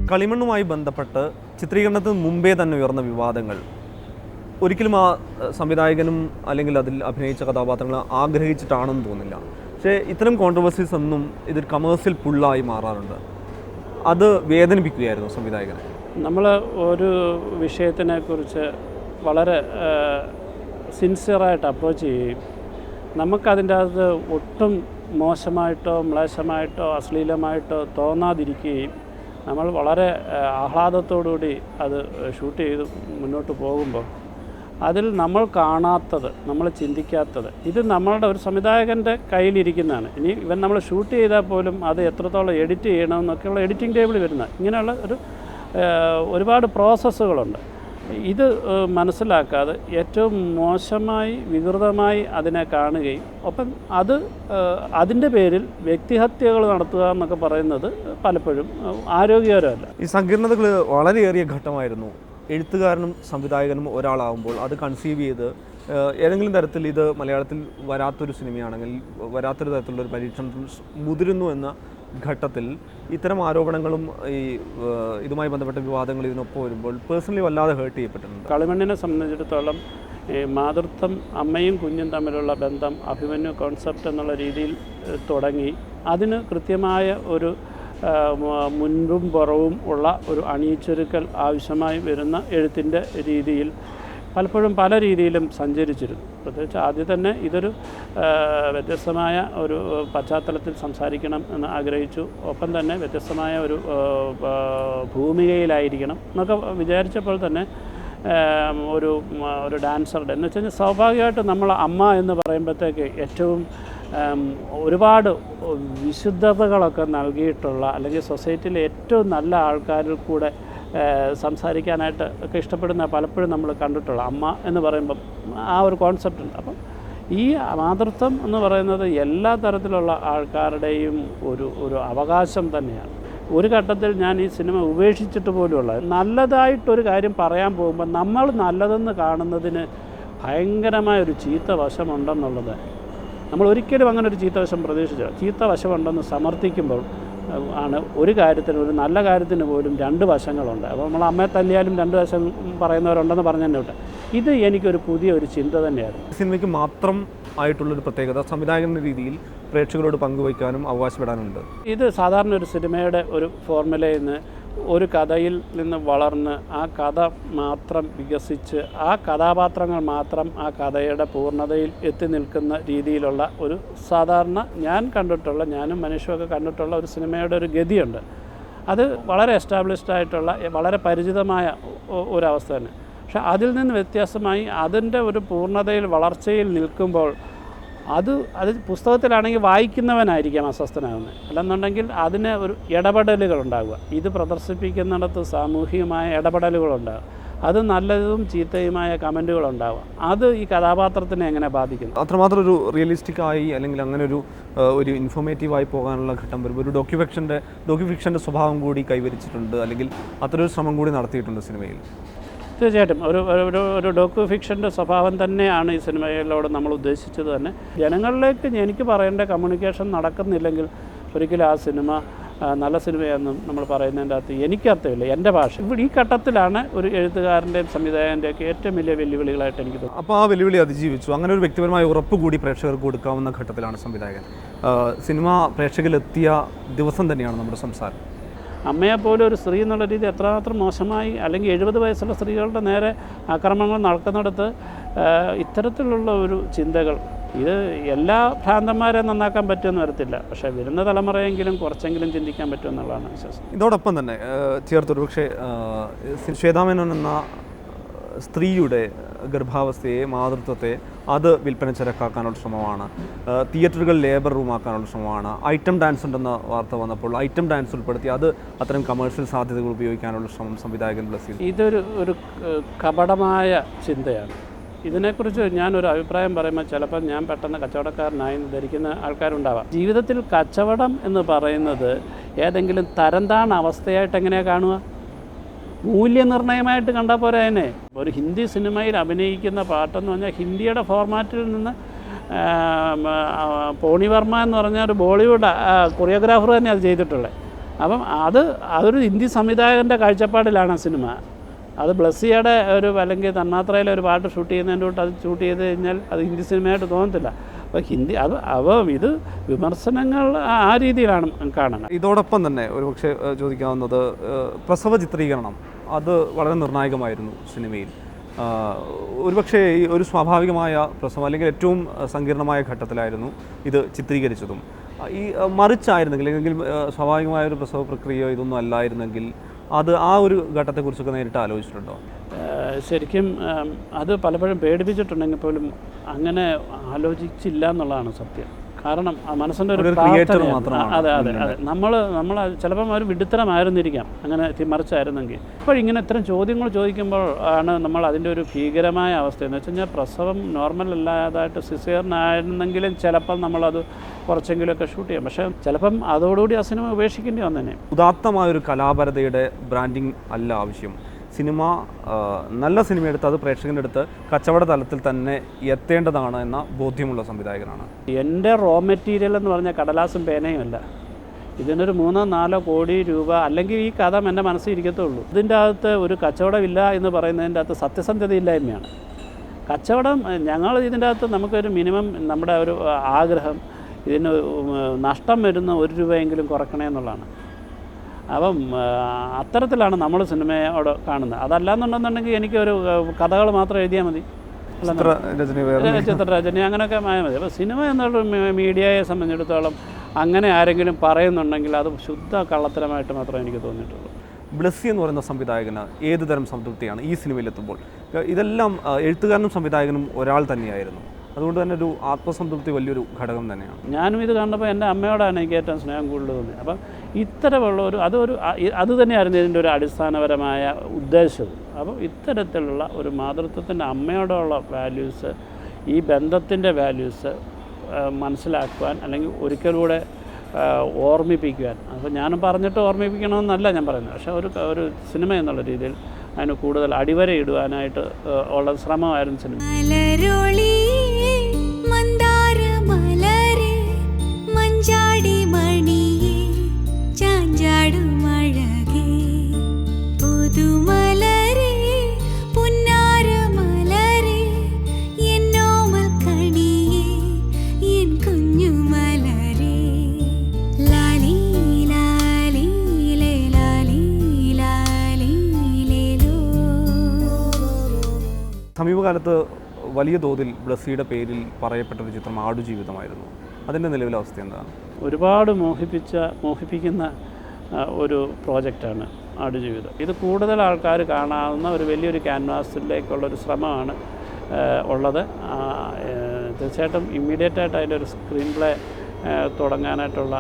കളിമണ്ണുമായി ബന്ധപ്പെട്ട് ചിത്രീകരണത്തിന് മുമ്പേ തന്നെ ഉയർന്ന വിവാദങ്ങൾ ഒരിക്കലും ആ സംവിധായകനും അല്ലെങ്കിൽ അതിൽ അഭിനയിച്ച കഥാപാത്രങ്ങൾ ആഗ്രഹിച്ചിട്ടാണെന്ന് തോന്നില്ല. പക്ഷേ ഇത്തരം കോൺട്രവേഴ്സീസ് ഒന്നും ഇതൊരു കമേഴ്സ്യൽ പുള്ളായി മാറാറുണ്ട്. അത് വേദനിപ്പിക്കുകയായിരുന്നു സംവിധായകനെ. നമ്മൾ ഒരു വിഷയത്തിനെക്കുറിച്ച് വളരെ സിൻസിയറായിട്ട് അപ്രോച്ച് ചെയ്യുകയും നമുക്കതിൻ്റെ അകത്ത് ഒട്ടും മോശമായിട്ടോ മ്ലേച്ഛമായിട്ടോ അശ്ലീലമായിട്ടോ തോന്നാതിരിക്കുകയും നമ്മൾ വളരെ ആഹ്ലാദത്തോടുകൂടി അത് ഷൂട്ട് ചെയ്ത് മുന്നോട്ട് പോകുമ്പോൾ അതിൽ നമ്മൾ കാണാത്തത്, നമ്മൾ ചിന്തിക്കാത്തത്, ഇത് നമ്മളുടെ ഒരു സംവിധായകൻ്റെ കയ്യിലിരിക്കുന്നതാണ്. ഇനി ഇവൻ നമ്മൾ ഷൂട്ട് ചെയ്താൽ പോലും അത് എത്രത്തോളം എഡിറ്റ് ചെയ്യണമെന്നൊക്കെയുള്ള എഡിറ്റിംഗ് ടേബിളിൽ വരുന്ന ഇങ്ങനെയുള്ള ഒരുപാട് പ്രോസസ്സുകളുണ്ട്. ഇത് മനസ്സിലാക്കാതെ ഏറ്റവും മോശമായി വികൃതമായി അതിനെ കാണുകയും ഒപ്പം അതിൻ്റെ പേരിൽ വ്യക്തിഹത്യകൾ നടത്തുക എന്നൊക്കെ പറയുന്നത് പലപ്പോഴും ആരോഗ്യകരമല്ല. ഈ സങ്കീർണതകൾ വളരെയേറിയ ഘട്ടമായിരുന്നു. എഴുത്തുകാരനും സംവിധായകനും ഒരാളാകുമ്പോൾ അത് കൺസീവ് ചെയ്ത് ഏതെങ്കിലും തരത്തിൽ ഇത് മലയാളത്തിൽ വരാത്തൊരു സിനിമയാണെങ്കിൽ വരാത്തൊരു തരത്തിലുള്ളൊരു പരീക്ഷണത്തിൽ മുതിരുന്നു എന്ന ഘട്ടത്തിൽ ഇത്തരം ആരോപണങ്ങളും ഇതുമായി ബന്ധപ്പെട്ട വിവാദങ്ങൾ ഇതിനൊപ്പം വരുമ്പോൾ പേഴ്സണലി വല്ലാതെ ഹേർട്ട് ചെയ്യപ്പെട്ടിട്ടുണ്ട്. കളിമണ്ണിനെ സംബന്ധിച്ചിടത്തോളം മാതൃത്വം അമ്മയും കുഞ്ഞും തമ്മിലുള്ള ബന്ധം അഭിമന്യു കോൺസെപ്റ്റ് എന്നുള്ള രീതിയിൽ തുടങ്ങി അതിന് കൃത്യമായ ഒരു മുൻപും പുറവും ഉള്ള ഒരു അണിയിച്ചൊരുക്കൽ ആവശ്യമായി വരുന്ന എഴുത്തിൻ്റെ രീതിയിൽ പലപ്പോഴും പല രീതിയിലും സഞ്ചരിച്ചിരുന്നു. പ്രത്യേകിച്ച് ആദ്യം തന്നെ ഇതൊരു വ്യത്യസ്തമായ ഒരു പശ്ചാത്തലത്തിൽ സംസാരിക്കണം എന്ന് ആഗ്രഹിച്ചു. ഒപ്പം തന്നെ വ്യത്യസ്തമായ ഒരു ഭൂമികയിലായിരിക്കണം എന്നൊക്കെ വിചാരിച്ചപ്പോൾ തന്നെ ഒരു ഡാൻസറുടെ എന്ന് വെച്ച് കഴിഞ്ഞാൽ സ്വാഭാവികമായിട്ടും നമ്മൾ അമ്മ എന്ന് പറയുമ്പോഴത്തേക്ക് ഏറ്റവും ഒരുപാട് വിശുദ്ധതകളൊക്കെ നൽകിയിട്ടുള്ള അല്ലെങ്കിൽ സൊസൈറ്റിയിലെ ഏറ്റവും നല്ല ആൾക്കാരിൽ കൂടെ സംസാരിക്കാനായിട്ട് ഒക്കെ ഇഷ്ടപ്പെടുന്ന പലപ്പോഴും നമ്മൾ കണ്ടിട്ടുള്ള അമ്മ എന്ന് പറയുമ്പം ആ ഒരു കോൺസെപ്റ്റ് ഉണ്ട്. അപ്പം ഈ മാതൃത്വം എന്ന് പറയുന്നത് എല്ലാ തരത്തിലുള്ള ആൾക്കാരുടെയും ഒരു അവകാശം തന്നെയാണ്. ഒരു ഘട്ടത്തിൽ ഞാൻ ഈ സിനിമ ഉപേക്ഷിച്ചിട്ട് പോലുമുള്ള നല്ലതായിട്ടൊരു കാര്യം പറയാൻ പോകുമ്പോൾ നമ്മൾ നല്ലതെന്ന് കാണുന്നതിന് ഭയങ്കരമായൊരു ചീത്ത വശമുണ്ടെന്നുള്ളത് നമ്മൾ ഒരിക്കലും അങ്ങനെ ഒരു ചീത്ത വശം പ്രതീക്ഷിച്ചില്ല. ചീത്ത വശമുണ്ടെന്ന് സമർത്ഥിക്കുമ്പോൾ ആണ് ഒരു കാര്യത്തിന്, ഒരു നല്ല കാര്യത്തിന് പോലും രണ്ട് വശങ്ങളുണ്ട്. അപ്പോൾ നമ്മൾ അമ്മയെ തല്ലിയാലും രണ്ട് വശം പറയുന്നവരുണ്ടെന്ന് പറഞ്ഞു തന്നെ വിട്ടെ. ഇത് എനിക്കൊരു പുതിയൊരു ചിന്ത തന്നെയായിരുന്നു. സിനിമയ്ക്ക് മാത്രം ആയിട്ടുള്ളൊരു പ്രത്യേകത സംവിധായകൻ്റെ രീതിയിൽ പ്രേക്ഷകരോട് പങ്കുവയ്ക്കാനും അവകാശപ്പെടാനുണ്ട്. ഇത് സാധാരണ ഒരു സിനിമയുടെ ഒരു ഫോർമുലയിൽ നിന്ന് ഒരു കഥയിൽ നിന്ന് വളർന്ന് ആ കഥ മാത്രം വികസിച്ച് ആ കഥാപാത്രങ്ങൾ മാത്രം ആ കഥയുടെ പൂർണ്ണതയിൽ എത്തി നിൽക്കുന്ന രീതിയിലുള്ള ഒരു സാധാരണ ഞാനും മനുഷ്യമൊക്കെ കണ്ടിട്ടുള്ള ഒരു സിനിമയുടെ ഒരു ഗതിയുണ്ട്. അത് വളരെ എസ്റ്റാബ്ലിഷ്ഡ് ആയിട്ടുള്ള വളരെ പരിചിതമായ ഒരവസ്ഥ തന്നെ. പക്ഷെ അതിൽ നിന്ന് വ്യത്യാസമായി അതിൻ്റെ ഒരു പൂർണ്ണതയിൽ വളർച്ചയിൽ നിൽക്കുമ്പോൾ അത് പുസ്തകത്തിലാണെങ്കിൽ വായിക്കുന്നവനായിരിക്കാം അസ്വസ്ഥനാകുന്നത്. അല്ലെന്നുണ്ടെങ്കിൽ അതിന് ഒരു ഇടപെടലുകളുണ്ടാകുക. ഇത് പ്രദർശിപ്പിക്കുന്നിടത്ത് സാമൂഹികമായ ഇടപെടലുകളുണ്ടാകും. അത് നല്ലതും ചീത്തയുമായ കമൻറ്റുകളുണ്ടാവുക. അത് ഈ കഥാപാത്രത്തിനെ എങ്ങനെ ബാധിക്കുന്നു? അത്രമാത്രം ഒരു റിയലിസ്റ്റിക് ആയി അല്ലെങ്കിൽ അങ്ങനെ ഒരു ഇൻഫോർമേറ്റീവായി പോകാനുള്ള ഘട്ടം വരുമ്പോൾ ഒരു ഡോക്യുഫിക്ഷൻ്റെ സ്വഭാവം കൂടി കൈവരിച്ചിട്ടുണ്ട്, അല്ലെങ്കിൽ അത്തരൊരു ശ്രമം കൂടി നടത്തിയിട്ടുണ്ട് സിനിമയിൽ. തീർച്ചയായിട്ടും ഒരു ഡോക്യു ഫിക്ഷൻ്റെ സ്വഭാവം തന്നെയാണ് ഈ സിനിമയിലൂടെ നമ്മൾ ഉദ്ദേശിച്ചത് തന്നെ. ജനങ്ങളിലേക്ക് എനിക്ക് പറയേണ്ട കമ്മ്യൂണിക്കേഷൻ നടക്കുന്നില്ലെങ്കിൽ ഒരിക്കലും ആ സിനിമ നല്ല സിനിമയെന്നും നമ്മൾ പറയുന്നതിൻ്റെ അകത്ത് എനിക്കർത്ഥമില്ല. എൻ്റെ ഭാഷ ഇവിടെ ഈ ഘട്ടത്തിലാണ് ഒരു എഴുത്തുകാരൻ്റെയും സംവിധായകൻ്റെയൊക്കെ ഏറ്റവും വലിയ വെല്ലുവിളികളായിട്ട് എനിക്ക് തോന്നുന്നു. അപ്പോൾ ആ വെല്ലുവിളി അതിജീവിച്ചു. അങ്ങനെ ഒരു വ്യക്തിപരമായ ഉറപ്പ് കൂടി പ്രേക്ഷകർക്ക് കൊടുക്കാവുന്ന ഘട്ടത്തിലാണ് സംവിധായകൻ. സിനിമ പ്രേക്ഷകരിലെത്തിയ ദിവസം തന്നെയാണ് നമ്മുടെ സംസാരം. അമ്മയെപ്പോലെ ഒരു സ്ത്രീ എന്നുള്ള രീതി എത്രമാത്രം മോശമായി, അല്ലെങ്കിൽ 70 വയസ്സുള്ള സ്ത്രീകളുടെ നേരെ ആക്രമണങ്ങൾ നടക്കുന്നിടത്ത് ഇത്തരത്തിലുള്ള ഒരു ചിന്തകൾ, ഇത് എല്ലാ ഭ്രാന്തന്മാരെ നന്നാക്കാൻ പറ്റുമെന്ന് വരത്തില്ല. പക്ഷേ വരുന്ന തലമുറയെങ്കിലും കുറച്ചെങ്കിലും ചിന്തിക്കാൻ പറ്റുമെന്നുള്ളതാണ് വിശ്വാസം. ഇതോടൊപ്പം തന്നെ ചേർത്തൊരു പക്ഷേ ശ്വേതാമേനോൻ എന്ന സ്ത്രീയുടെ ഗർഭാവസ്ഥയെ, മാതൃത്വത്തെ അത് വിൽപ്പന ചരക്കാക്കാനുള്ള ശ്രമമാണ്. തിയേറ്ററുകൾ ലേബർ റൂമാക്കാനുള്ള ശ്രമമാണ്. ഐറ്റം ഡാൻസ് ഉണ്ടെന്ന വാർത്ത വന്നപ്പോൾ ഐറ്റം ഡാൻസ് ഉൾപ്പെടുത്തി അത് അത്തരം കമേഴ്ഷ്യൽ സാധ്യതകൾ ഉപയോഗിക്കാനുള്ള ശ്രമം സംവിധായകൻ ബ്ലസ്സിൽ. ഇതൊരു കപടമായ ചിന്തയാണ്. ഇതിനെക്കുറിച്ച് ഞാനൊരു അഭിപ്രായം പറയുമ്പോൾ ചിലപ്പോൾ ഞാൻ പെട്ടെന്ന് കച്ചവടക്കാരനായി ധരിക്കുന്ന ആൾക്കാരുണ്ടാവാം. ജീവിതത്തിൽ കച്ചവടം എന്ന് പറയുന്നത് ഏതെങ്കിലും തരംതാണ അവസ്ഥയായിട്ട് എങ്ങനെയാണ് കാണുക? മൂല്യനിർണ്ണയമായിട്ട് കണ്ടാൽ പോരാ. തന്നെ ഒരു ഹിന്ദി സിനിമയിൽ അഭിനയിക്കുന്ന പാട്ടെന്ന് പറഞ്ഞാൽ ഹിന്ദിയുടെ ഫോർമാറ്റിൽ നിന്ന് പോണി വർമ്മ എന്ന് പറഞ്ഞ ഒരു ബോളിവുഡ് കൊറിയോഗ്രാഫർ തന്നെ അത് ചെയ്തിട്ടുള്ളത്. അപ്പം അതൊരു ഹിന്ദി സംവിധായകൻ്റെ കാഴ്ചപ്പാടിലാണ് ആ സിനിമ. അത് ബ്ലസ്സിയുടെ ഒരു അല്ലെങ്കിൽ തന്മാത്രയിലെ ഒരു പാട്ട് ഷൂട്ട് ചെയ്യുന്നതിൻ്റെ തൊട്ട് അത് ഷൂട്ട് ചെയ്ത് കഴിഞ്ഞാൽ അത് ഹിന്ദി സിനിമയായിട്ട് തോന്നത്തില്ല. അപ്പോൾ ഇത് വിമർശനങ്ങൾ ആ രീതിയിലാണ് കാണുന്നത്. ഇതോടൊപ്പം തന്നെ ഒരുപക്ഷെ ചോദിക്കാവുന്നത് പ്രസവ ചിത്രീകരണം അത് വളരെ നിർണായകമായിരുന്നു സിനിമയിൽ. ഒരുപക്ഷെ ഈ ഒരു സ്വാഭാവികമായ പ്രസവം അല്ലെങ്കിൽ ഏറ്റവും സങ്കീർണമായ ഘട്ടത്തിലായിരുന്നു ഇത് ചിത്രീകരിച്ചതും. ഈ മറിച്ചായിരുന്നെങ്കിൽ അല്ലെങ്കിൽ സ്വാഭാവികമായൊരു പ്രസവ പ്രക്രിയയോ ഇതൊന്നും അല്ലായിരുന്നെങ്കിൽ അത് ആ ഒരു ഘട്ടത്തെക്കുറിച്ചൊക്കെ നേരിട്ട് ആലോചിച്ചിട്ടുണ്ടോ? ശരിക്കും അത് പലപ്പോഴും പേടിപ്പിച്ചിട്ടുണ്ടെങ്കിൽ പോലും അങ്ങനെ ആലോചിച്ചില്ല എന്നുള്ളതാണ് സത്യം. കാരണം മനസ്സിൻ്റെ ഒരു പ്രാർത്ഥന. അതെ നമ്മൾ ചിലപ്പം ഒരു വിഡിത്തരമായിരുന്നിരിക്കാം അങ്ങനെ മറിച്ചായിരുന്നെങ്കിൽ. ഇപ്പോൾ ഇങ്ങനെ ഇത്തരം ചോദ്യങ്ങൾ ചോദിക്കുമ്പോൾ ആണ് നമ്മൾ അതിൻ്റെ ഒരു ഭീകരമായ അവസ്ഥ എന്ന് വെച്ച് കഴിഞ്ഞാൽ പ്രസവം നോർമൽ അല്ലാതായിട്ട് സിസേറിയനായിരുന്നെങ്കിലും ചിലപ്പം നമ്മളത് കുറച്ചെങ്കിലുമൊക്കെ ഷൂട്ട് ചെയ്യാം. പക്ഷേ ചിലപ്പം അതോടുകൂടി ആ സിനിമ ഉപേക്ഷിക്കേണ്ടി വന്നേനെ. ഉദാത്തമായൊരു കലാപരതയുടെ ബ്രാൻഡിങ് അല്ല ആവശ്യം. സിനിമ നല്ല സിനിമ എടുത്ത് അത് പ്രേക്ഷകൻ്റെ അടുത്ത് കച്ചവട തലത്തിൽ തന്നെ എത്തേണ്ടതാണ് എന്ന ബോധ്യമുള്ള സംവിധായകനാണ്. എൻ്റെ റോ മെറ്റീരിയൽ എന്ന് പറഞ്ഞാൽ കടലാസും പേനയും അല്ല. ഇതിനൊരു 3-4 കോടി രൂപ അല്ലെങ്കിൽ ഈ കഥ എൻ്റെ മനസ്സിൽ ഇരിക്കത്തുള്ളൂ. ഇതിൻ്റെ അകത്ത് ഒരു കച്ചവടമില്ല എന്ന് പറയുന്നതിൻ്റെ അകത്ത് സത്യസന്ധതയില്ലായ്മയാണ്. കച്ചവടം ഞങ്ങൾ ഇതിൻ്റെ അകത്ത് നമുക്കൊരു മിനിമം നമ്മുടെ ഒരു ആഗ്രഹം ഇതിന് നഷ്ടം വരുന്ന 1 രൂപയെങ്കിലും കുറയ്ക്കണേ എന്നുള്ളതാണ്. അപ്പം അത്തരത്തിലാണ് നമ്മൾ സിനിമയോട് കാണുന്നത്. അതല്ലാന്നുണ്ടെന്നുണ്ടെങ്കിൽ എനിക്കൊരു കഥകൾ മാത്രം എഴുതിയാൽ മതി, ചിത്രരചന അങ്ങനെയൊക്കെ ആയാൽ മതി. അപ്പോൾ സിനിമ എന്നുള്ള മീഡിയയെ സംബന്ധിച്ചിടത്തോളം അങ്ങനെ ആരെങ്കിലും പറയുന്നുണ്ടെങ്കിൽ അത് ശുദ്ധ കള്ളത്തരമായിട്ട് മാത്രമേ എനിക്ക് തോന്നിയിട്ടുള്ളൂ. ബ്ലസ്സി എന്ന് പറയുന്ന സംവിധായകന് ഏത് തരം സംതൃപ്തിയാണ് ഈ സിനിമയിലെത്തുമ്പോൾ? ഇതെല്ലാം എഴുത്തുകാരനും സംവിധായകനും ഒരാൾ തന്നെയായിരുന്നു. അതുകൊണ്ട് തന്നെ ഒരു ആത്മസംതൃപ്തി വലിയൊരു ഘടകം തന്നെയാണ്. ഞാനും ഇത് കണ്ടപ്പോൾ എൻ്റെ അമ്മയോടാണ് എനിക്ക് ഏറ്റവും സ്നേഹം കൂടുതൽ തോന്നിയത്. അപ്പം ഇത്തരമുള്ള അത് തന്നെയായിരുന്നു ഇതിൻ്റെ ഒരു അടിസ്ഥാനപരമായ ഉദ്ദേശവും. അപ്പം ഇത്തരത്തിലുള്ള ഒരു മാതൃത്വത്തിൻ്റെ അമ്മയോടുള്ള വാല്യൂസ്, ഈ ബന്ധത്തിൻ്റെ വാല്യൂസ് മനസ്സിലാക്കുവാൻ അല്ലെങ്കിൽ ഒരിക്കലൂടെ ഓർമ്മിപ്പിക്കുവാൻ. അപ്പോൾ ഞാനും പറഞ്ഞിട്ട് ഓർമ്മിപ്പിക്കണമെന്നല്ല ഞാൻ പറയുന്നത്. പക്ഷേ ഒരു സിനിമ എന്നുള്ള രീതിയിൽ അതിന് കൂടുതൽ അടിവര ഇടുവാനായിട്ട് ഉള്ള ശ്രമമായിരുന്നു സിനിമ. സമീപകാലത്ത് വലിയ തോതിൽ ബ്ലസ്സിയുടെ പേരിൽ പറയപ്പെട്ടൊരു ചിത്രം ആടുജീവിതമായിരുന്നു. അതിൻ്റെ നിലവിലെ അവസ്ഥ എന്താണ്? ഒരുപാട് മോഹിപ്പിക്കുന്ന ഒരു പ്രോജക്റ്റാണ് ആടുജീവിതം. ഇത് കൂടുതൽ ആൾക്കാർ കാണാവുന്ന ഒരു വലിയൊരു ക്യാൻവാസിലേക്കുള്ളൊരു ശ്രമമാണ് ഉള്ളത്. തീർച്ചയായിട്ടും ഇമ്മീഡിയറ്റായിട്ട് അതിൻ്റെ ഒരു സ്ക്രീൻ പ്ലേ തുടങ്ങാനായിട്ടുള്ള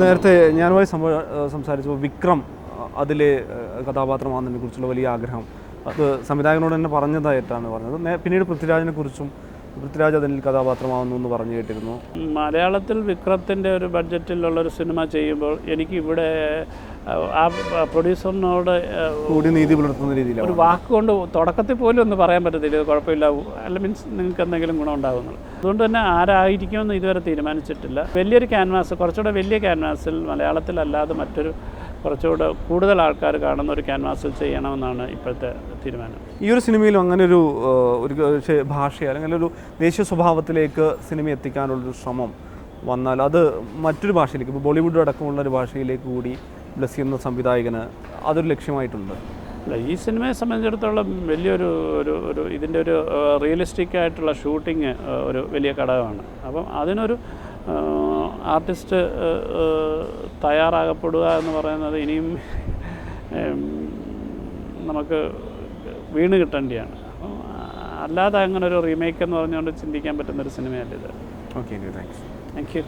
നേരത്തെ ഞാനുമായി സംസാരിച്ചപ്പോൾ വിക്രം അതിലെ കഥാപാത്രമാകുന്നതിനെ കുറിച്ചുള്ള വലിയ ആഗ്രഹം അത് സംവിധായകനോട് തന്നെ പറഞ്ഞതായിട്ടാണ് പറഞ്ഞത്. പിന്നീട് പൃഥ്വിരാജ് അതിൽ കഥാപാത്രമാവുന്നു എന്ന് പറഞ്ഞു കേട്ടിരുന്നു. മലയാളത്തിൽ വിക്രത്തിൻ്റെ ഒരു ബഡ്ജറ്റിലുള്ളൊരു സിനിമ ചെയ്യുമ്പോൾ എനിക്ക് ഇവിടെ ആ പ്രൊഡ്യൂസറിനോട് കൂടി നീതി പുലർത്തുന്ന രീതിയിൽ ഒരു വാക്കുകൊണ്ട് തുടക്കത്തിൽ പോലും ഒന്ന് പറയാൻ പറ്റത്തില്ല ഇത് കുഴപ്പമില്ല, അല്ല മീൻസ് നിങ്ങൾക്ക് എന്തെങ്കിലും ഗുണം ഉണ്ടാകുന്നുള്ളൂ. അതുകൊണ്ട് തന്നെ ആരായിരിക്കുമെന്ന് ഇതുവരെ തീരുമാനിച്ചിട്ടില്ല. വലിയൊരു ക്യാൻവാസ്, കുറച്ചുകൂടെ വലിയ ക്യാൻവാസിൽ മലയാളത്തിലല്ലാതെ മറ്റൊരു കുറച്ചുകൂടെ കൂടുതൽ ആൾക്കാർ കാണുന്ന ഒരു ക്യാൻവാസിൽ ചെയ്യണമെന്നാണ് ഇപ്പോഴത്തെ തീരുമാനം. ഈ ഒരു സിനിമയിലും അങ്ങനെ ഒരു ഭാഷ അല്ലെങ്കിൽ ഒരു ദേശീയ സ്വഭാവത്തിലേക്ക് സിനിമ എത്തിക്കാനുള്ളൊരു ശ്രമം വന്നാൽ അത് മറ്റൊരു ഭാഷയിലേക്ക്, ഇപ്പോൾ ബോളിവുഡ് അടക്കമുള്ളൊരു ഭാഷയിലേക്ക് കൂടി ബ്ലസ്സി എന്ന സംവിധായകന് അതൊരു ലക്ഷ്യമായിട്ടുണ്ട്. അല്ല, ഈ സിനിമയെ സംബന്ധിച്ചിടത്തോളം വലിയൊരു ഇതിൻ്റെ ഒരു റിയലിസ്റ്റിക് ആയിട്ടുള്ള ഷൂട്ടിങ് ഒരു വലിയ ഘടകമാണ്. അപ്പം അതിനൊരു ആർട്ടിസ്റ്റ് തയ്യാറാകപ്പെടുക എന്ന് പറയുന്നത് ഇനിയും നമുക്ക് വീണ് കിട്ടേണ്ടിയാണ്. അപ്പം അല്ലാതെ അങ്ങനെ ഒരു റീമേക്ക് എന്ന് പറഞ്ഞുകൊണ്ട് ചിന്തിക്കാൻ പറ്റുന്നൊരു സിനിമയല്ല ഇത്. Okay, thanks. Thank you.